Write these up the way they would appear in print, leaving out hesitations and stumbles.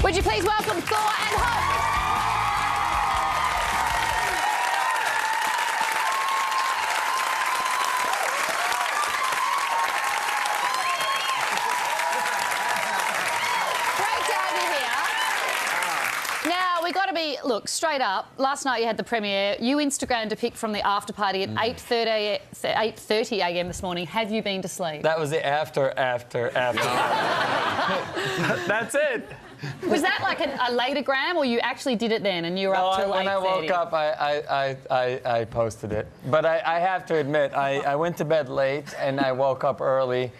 Would you please welcome Thor and Hulk? Look, straight up, last night you had the premiere. You Instagrammed a pic from the after party at 8:30 a.m. this morning. Have you been to sleep? That was the after. That's it. Was that like a latergram, or you actually did it then and you were up till 8:30? When I woke up, I posted it. But I have to admit, I went to bed late and I woke up early.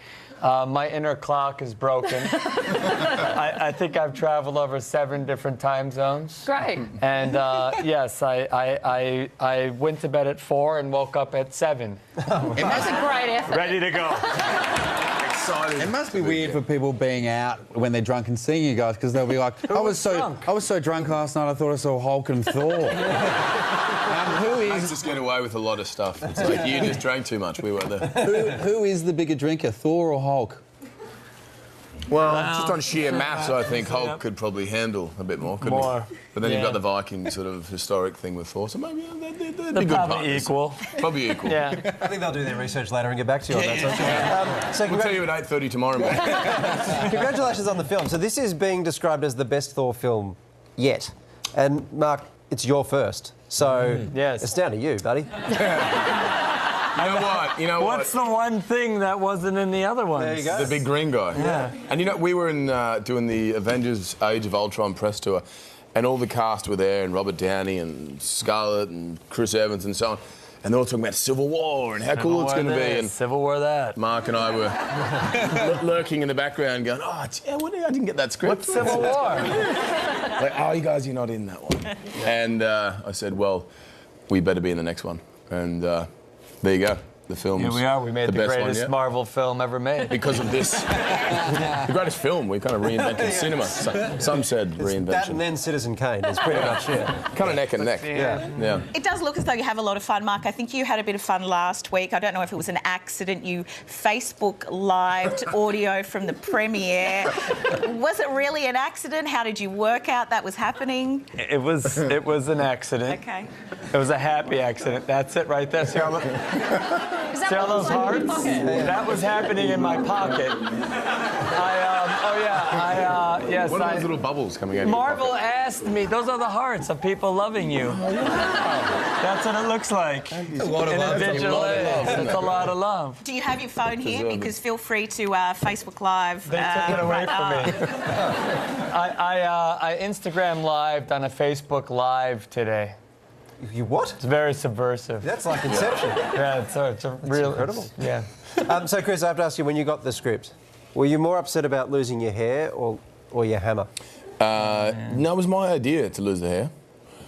My inner clock is broken. I think I've traveled over 7 different time zones. Great. And yes, I went to bed at 4 and woke up at 7. That's a great effort. Ready to go. Excited. It must be weird for people being out when they're drunk and seeing you guys, because they'll be like, I was so drunk last night I thought I saw Hulk and Thor. I just get away with a lot of stuff. It's like you just drank too much. We were there. Who is the bigger drinker, Thor or Hulk? Well, just on sheer maths, I think Hulk could probably handle a bit more, couldn't he? But then you've got the Viking sort of historic thing with Thor, so maybe they'd be good partners. Equal. Probably equal. Yeah. I think they'll do their research later and get back to you on that. So we'll tell you at 8:30 tomorrow, mate. Congratulations on the film. So this is being described as the best Thor film yet. And, Mark, it's your first. So it's down to you, buddy. You know what? What's the one thing that wasn't in the other ones? There you go. The big green guy. Yeah. And you know, we were in doing the Avengers Age of Ultron press tour, and all the cast were there, and Robert Downey and Scarlett and Chris Evans and so on. And they're all talking about Civil War and how cool it's going to be. And Civil War that. Mark and I were lurking in the background going, I didn't get that script. What's Civil War? Like, you guys, you're not in that one. And I said, well, we better be in the next one. And there you go. The film's Here we are. We made the best greatest one yet. Marvel film ever made. Because of this. The greatest film. We kind of reinvented cinema. Some said reinvention. That and then Citizen Kane is pretty much it. Kind of neck and neck. Yeah. It does look as though you have a lot of fun, Mark. I think you had a bit of fun last week. I don't know if it was an accident. You Facebook lived audio from the premiere. Was it really an accident? How did you work out that was happening? It was an accident. Okay. It was a happy accident. That's it right there. See all, see all those hearts? That was happening in my pocket. Yes. What are those little bubbles coming out of Marvel your pocket? asked me, those are the hearts of people loving you. That's what it looks like. A lot of love. It's a lot of love. Do you have your phone here? Because feel free to Facebook Live. They took it away from me. I Instagram lived on a Facebook Live today. You what? It's very subversive. That's like Inception. Yeah, it's a real... incredible. Yeah. So, Chris, I have to ask you, when you got the script, were you more upset about losing your hair or your hammer? No, it was my idea to lose the hair.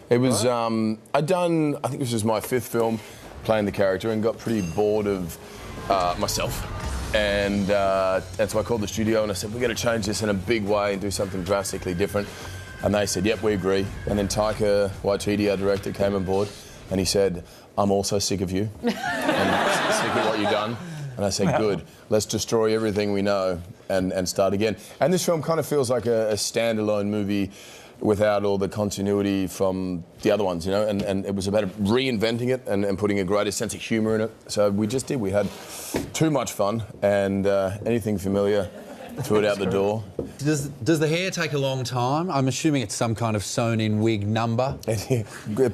It was, I think this was my 5th film playing the character and got pretty bored of myself. And so I called the studio and I said, we've got to change this in a big way and do something drastically different. And they said, yep, we agree. And then Taika Waititi, our director, came on board and he said, I'm also sick of you and sick of what you've done. And I said, good, let's destroy everything we know and start again. And this film kind of feels like a standalone movie without all the continuity from the other ones, you know, and it was about reinventing it and putting a greater sense of humour in it. So we just did. We had too much fun and anything familiar, threw it out the door. Does the hair take a long time? I'm assuming it's some kind of sewn-in wig number.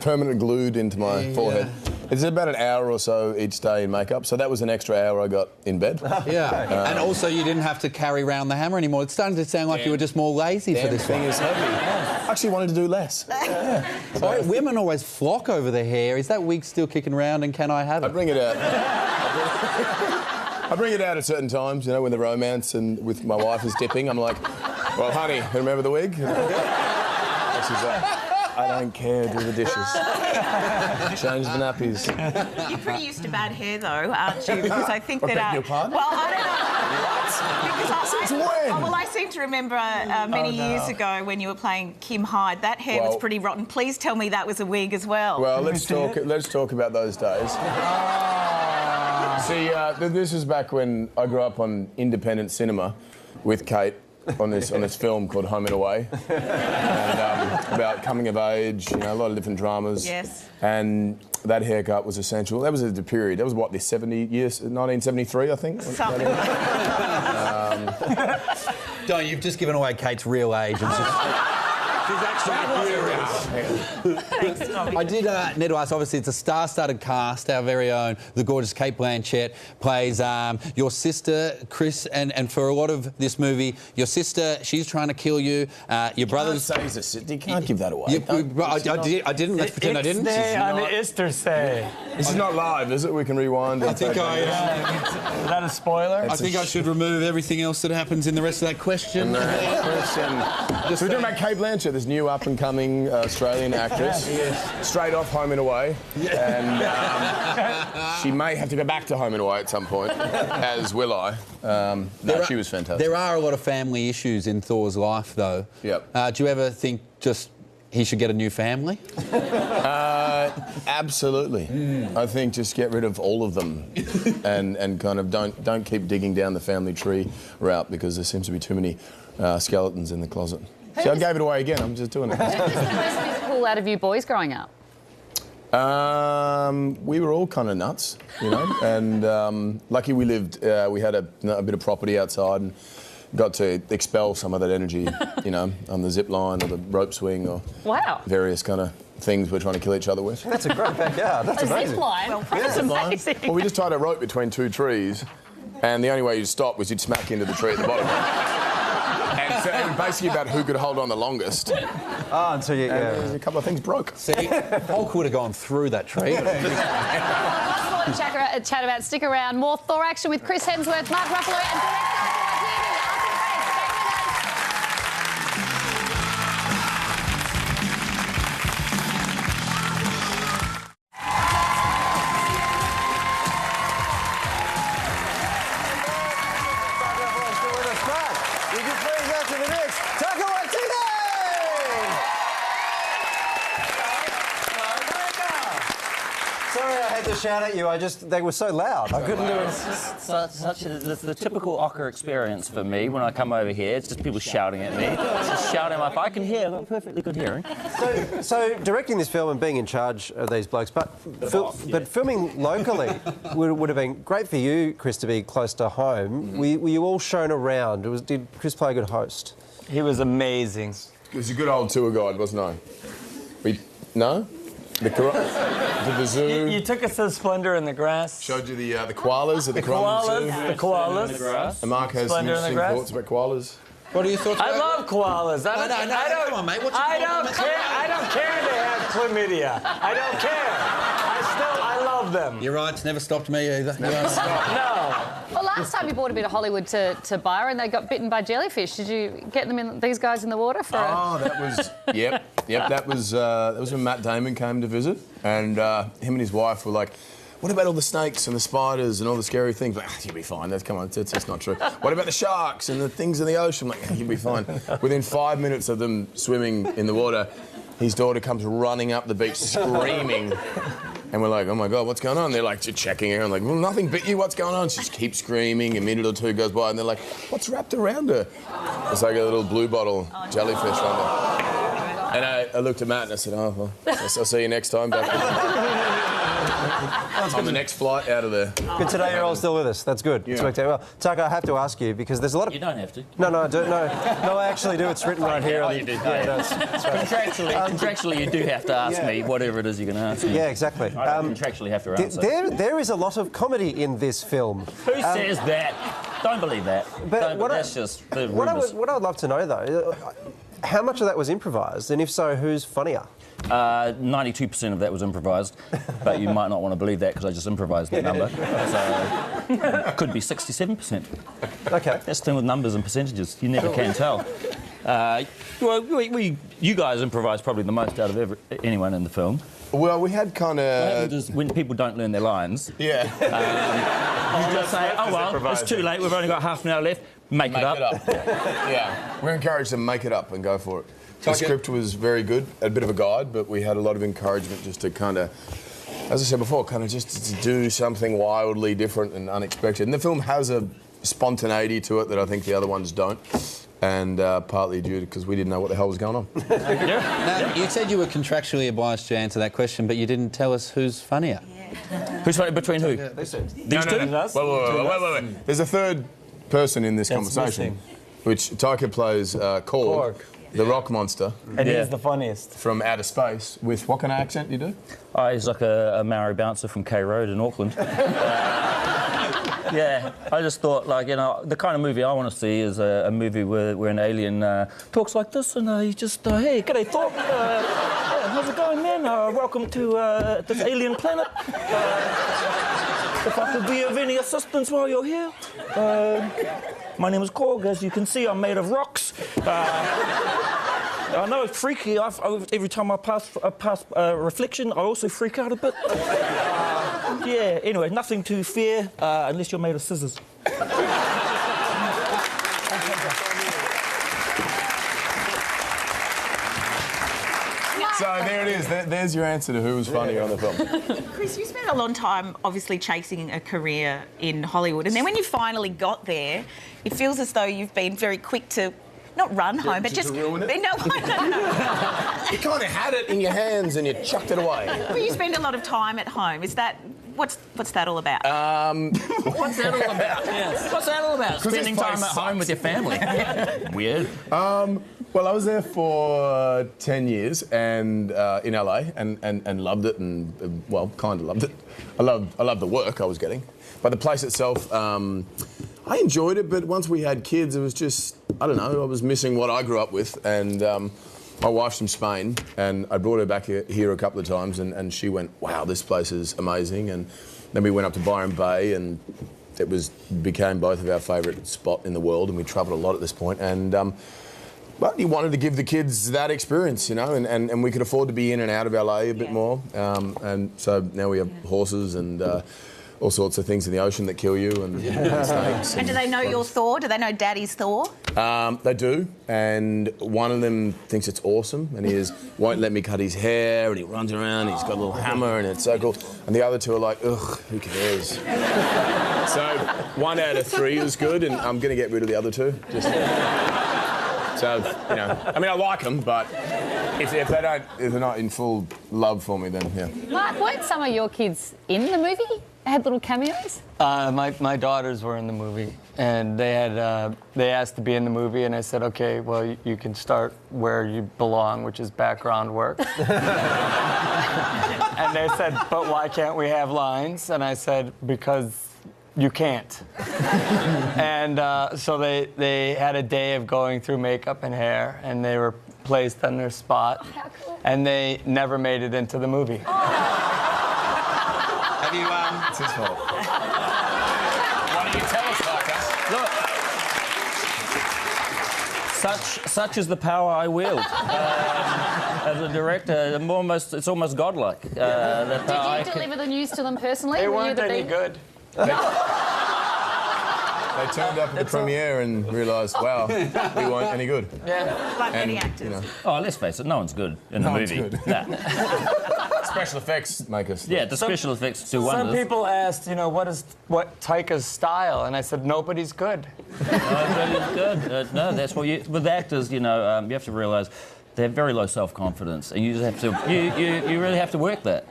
Permanently glued into my forehead. It's about an hour or so each day in makeup, so that was an extra hour I got in bed. Yeah, and also you didn't have to carry around the hammer anymore. It's starting to sound like you were just more lazy for this thing one. is heavy. I actually wanted to do less. So women always flock over their hair. Is that wig still kicking around and can I have it? I bring it out. I bring it out at certain times, you know, when the romance and with my wife is dipping. I'm like, well, honey, remember the wig? She's like, I don't care, do the dishes. Change the nappies. You're pretty used to bad hair, though, aren't you? Because I think beg your pardon? Well, I don't know. Because Since when? Well, I seem to remember many years ago when you were playing Kim Hyde. That hair was pretty rotten. Please tell me that was a wig as well. Well, let's talk about those days. See, this is back when I grew up on independent cinema with Kate, on this film called Home and Away, and about coming of age. You know, a lot of different dramas. Yes. And that haircut was essential. That was the period. That was what, the 1973, I think. Something Don't, you've just given away Kate's real age. She's actually furious. Thanks, Tommy. I did need to ask, obviously, it's a star-studded cast. Our very own, the gorgeous Kate Blanchett plays your sister, Chris, and for a lot of this movie, your sister, she's trying to kill you. Your brother's... Say he's a sister. You can't give that away. I didn't. Let's pretend I didn't. Day on the Easter say. This is not live, is it? We can rewind. I think Is that a spoiler? I think I should remove everything else that happens in the rest of that question. So we're talking about Kate Blanchett, this new up-and-coming Australian actress, straight off Home and Away, and she may have to go back to Home and Away at some point, as will I. She was fantastic. There are a lot of family issues in Thor's life, though. Yep. Do you ever think just he should get a new family? Absolutely. I think just get rid of all of them, and kind of don't keep digging down the family tree route, because there seems to be too many skeletons in the closet. See, I gave it away again. I'm just doing it. Who's the most physical out of you boys growing up? We were all kind of nuts, you know, and lucky we lived. We had a bit of property outside and got to expel some of that energy, you know, on the zip line or the rope swing or various kind of things we're trying to kill each other with. That's a great backyard. That's amazing. Zip line. That's amazing. Well, we just tied a rope between two trees, and the only way you'd stop was you'd smack into the tree at the bottom. And so it was basically about who could hold on the longest. Oh, until you... A couple of things broke. See, Hulk would have gone through that tree. Lots more to chat about. Stick around. More Thor action with Chris Hemsworth, Mark Ruffalo and director Thor Dearden. Shout at you. They were so loud. I couldn't do it. It's the typical Ocker experience for me when I come over here. It's just people shouting at me. Just shouting like I can hear. I've got perfectly good hearing. So directing this film and being in charge of these blokes, but filming locally would have been great for you, Chris, to be close to home. Were you all shown around? Did Chris play a good host? He was amazing. He was a good old tour guide, wasn't he? No? To the zoo. You took us to the Splendor in the Grass. Showed you the koalas at the Koalas. The koalas. And Mark has some interesting thoughts about koalas. What are your thoughts about I love koalas. No, come on, mate. I don't care they have chlamydia. I don't care. I love them. You're right, it's never stopped me either. No. Well, last time you brought a bit of Hollywood to Byron, they got bitten by jellyfish. Did you get these guys in the water for that was... Yep. That was when Matt Damon came to visit, and him and his wife were like, what about all the snakes and the spiders and all the scary things? Like, you'll be fine. Come on, that's not true. What about the sharks and the things in the ocean? Like, you'll be fine. Within 5 minutes of them swimming in the water, his daughter comes running up the beach screaming. And we're like, oh my God, what's going on? They're like checking her and like, well, nothing bit you, what's going on? She just keeps screaming. A minute or two goes by and they're like, what's wrapped around her? It's like a little blue bottle jellyfish around her. And I looked at Matt and I said, oh, well, I'll see you next time. On the next flight out of there. Good to know you're all still with us. That's good. Yeah. It's worked out well. Tucker, I have to ask you, because there's a lot of... You don't have to. No, I do. No, I actually do. It's written right here. Oh, you do. Contractually, you do have to ask me whatever it is you're going to ask me. Yeah, exactly. I don't contractually have to answer. There is a lot of comedy in this film. Who says that? Don't believe that. But that's just the what I rumours. would love to know, though, how much of that was improvised? And if so, who's funnier? 92% of that was improvised, but you might not want to believe that because I just improvised that number. So could be 67%. Okay. That's the thing with numbers and percentages. You never can tell. You guys improvised probably the most out of anyone in the film. Well, we had kind of... When people don't learn their lines, Yeah. you just say, oh, well, it's too late, we've only got half an hour left, make it up. Yeah. We're encouraged to make it up and go for it. The script was very good, a bit of a guide, but we had a lot of encouragement just to kind of, as I said before, kind of just to do something wildly different and unexpected. And the film has a spontaneity to it that I think the other ones don't. and partly due to because we didn't know what the hell was going on. Now, you said you were contractually obliged to answer that question, but you didn't tell us who's funnier. Who's funny between who? These two? Wait. There's a third person in this conversation, missing. which Taika plays Korg, the rock monster And he's the funniest. from outer space. With what kind of accent you do? Oh, he's like a Maori bouncer from K Road in Auckland. Yeah, I just thought, like, you know, the kind of movie I want to see is a movie where an alien talks like this and he just, hey, g'day, Thorpe. Yeah, how's it going, man? Welcome to this alien planet. If I could be of any assistance while you're here. My name is Korg. As you can see, I'm made of rocks. I know it's freaky. Every time I pass a reflection, I also freak out a bit. Yeah, anyway, nothing to fear unless you're made of scissors. So there it is. There's your answer to who was funnier on the film. Chris, you spent a long time obviously chasing a career in Hollywood, and then when you finally got there, it feels as though you've been very quick to not run home, but just ruin it? No. You kind of had it in your hands and you chucked it away. But you spend a lot of time at home. Is that what's that all about? What's that all about? Yes. What's that all about? Spending this time place at home with your family. Weird. Well, I was there for 10 years and in LA and loved it and well, kind of loved it. I loved the work I was getting, but the place itself, I enjoyed it. But once we had kids, it was just I don't know. I was missing what I grew up with, and my wife's from Spain, and I brought her back here a couple of times, and she went, "Wow, this place is amazing." And then we went up to Byron Bay, and it became both of our favourite spot in the world, and we travelled a lot at this point, and. But you wanted to give the kids that experience, you know, and we could afford to be in and out of LA a bit more. And so now we have horses and all sorts of things in the ocean that kill you and snakes. And do they know your Thor? Do they know Daddy's Thor? They do, and one of them thinks it's awesome, and he won't let me cut his hair, and he runs around, and he's got a little hammer, and it's so cool. And the other two are like, ugh, who cares? So 1 out of 3 is good, and I'm going to get rid of the other 2. So, you know, I mean, I like them, but if they're not in full love for me, then yeah. Mark, weren't some of your kids in the movie? Had little cameos? My daughters were in the movie, and they asked to be in the movie, and I said, okay, well, you can start where you belong, which is background work. And they said, but why can't we have lines? And I said, because you can't. And so they had a day of going through makeup and hair, and they were placed on their spot. How cool. And they never made it into the movie. Have you, It's his fault. Why don't you tell us, Parker? Look, such is the power I wield. As a director, it's almost godlike. Did you deliver the news to them personally? They Were you weren't the any beat? good. They turned up at the premiere and realised, wow, we weren't any good. Yeah. Like And, many actors. you know, Oh, let's face it, no one's good in the No one's movie. good. Nah. special effects make us. Yeah, the special effects do Some wonders. people asked, you know, what Taika's style? And I said, nobody's good. Nobody's good. No, that's what with actors, you know, you have to realise they have very low self-confidence, and you just have to, you really have to work that.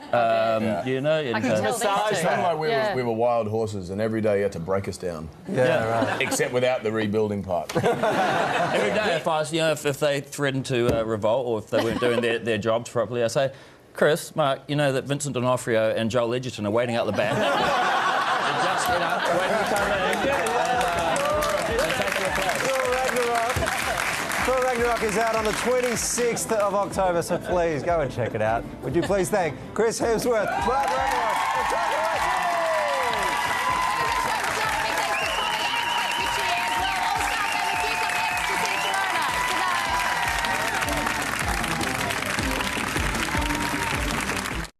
You know, I can tell It's not like we were wild horses, and every day you had to break us down. Right. Except without the rebuilding part. Every day, if they threatened to revolt or if they weren't doing their jobs properly, I say, Chris, Mark, you know that Vincent D'Onofrio and Joel Edgerton are waiting out the back. They're just, you know, waiting to come in. Thor Ragnarok is out on the 26th of October, so please go and check it out. Would you please thank Chris Hemsworth, Mark Ragnarok,